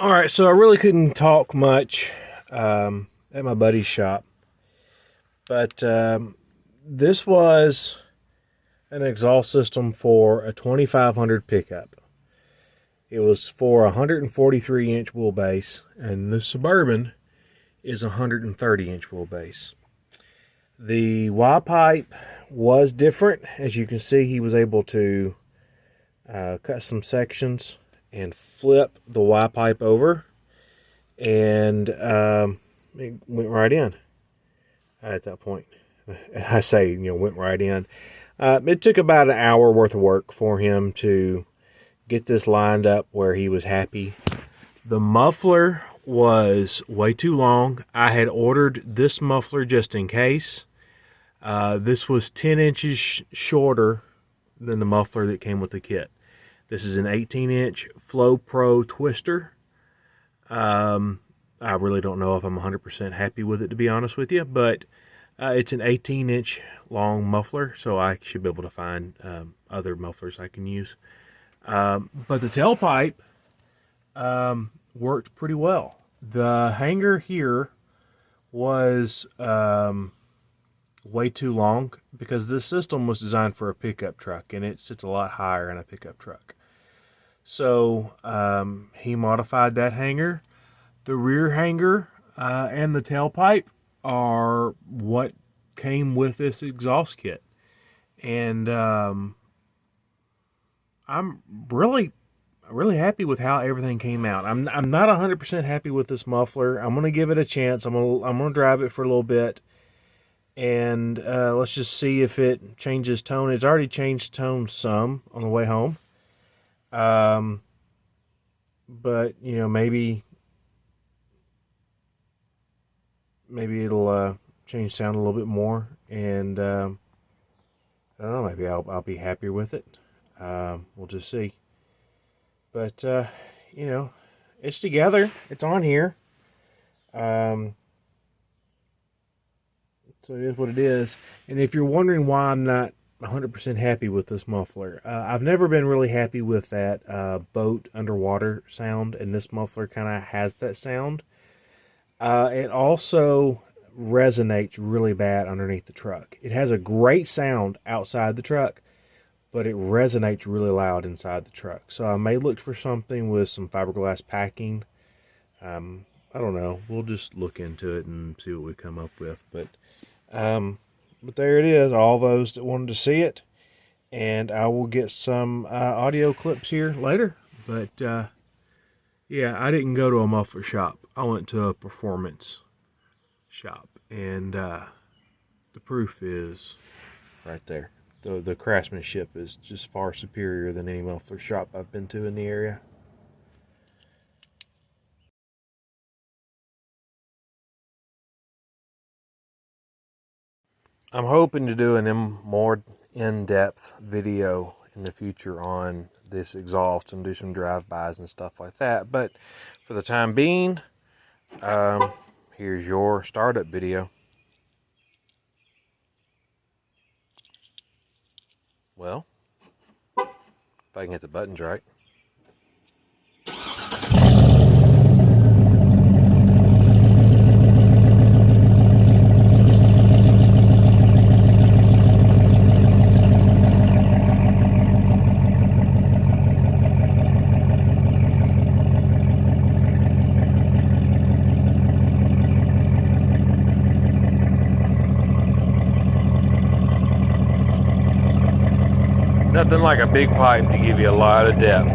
All right, so I really couldn't talk much at my buddy's shop, but this was an exhaust system for a 2500 pickup. It was for a 143-inch wheelbase, and the Suburban is a 130-inch wheelbase. The Y pipe was different. As you can see, he was able to cut some sections and flip the Y pipe over, and it went right in at that point. I say, went right in. It took about an hour worth of work for him to get this lined up where he was happy. The muffler was way too long. I had ordered this muffler just in case. This was 10 inches shorter than the muffler that came with the kit. This is an 18-inch Flo-Pro twister. I really don't know if I'm 100% happy with it, to be honest with you, but it's an 18-inch long muffler, so I should be able to find other mufflers I can use. But the tailpipe worked pretty well. The hanger here was way too long because this system was designed for a pickup truck, and it sits a lot higher in a pickup truck. So he modified that hanger. The rear hanger and the tailpipe are what came with this exhaust kit, and I'm really happy with how everything came out. I'm not 100% happy with this muffler. I'm gonna give it a chance. I'm gonna drive it for a little bit, and let's just see if it changes tone. It's already changed tone some on the way home. But maybe it'll change sound a little bit more, and I don't know, maybe I'll be happier with it. We'll just see. But it's together. It's on here. So it is what it is. And if you're wondering why I'm not 100% happy with this muffler, I've never been really happy with that boat underwater sound, and this muffler kind of has that sound. It also resonates really bad underneath the truck. It has a great sound outside the truck, but it resonates really loud inside the truck. So I may look for something with some fiberglass packing. I don't know. We'll just look into it and see what we come up with. But there it is, all those that wanted to see it. And I will get some audio clips here later. But yeah, I didn't go to a muffler shop. I went to a performance shop. And the proof is right there. The craftsmanship is just far superior than any muffler shop I've been to in the area. I'm hoping to do a more in-depth video in the future on this exhaust and do some drive-bys and stuff like that. But for the time being, here's your startup video. Well, if I can hit the buttons right. Nothing like a big pipe to give you a lot of depth.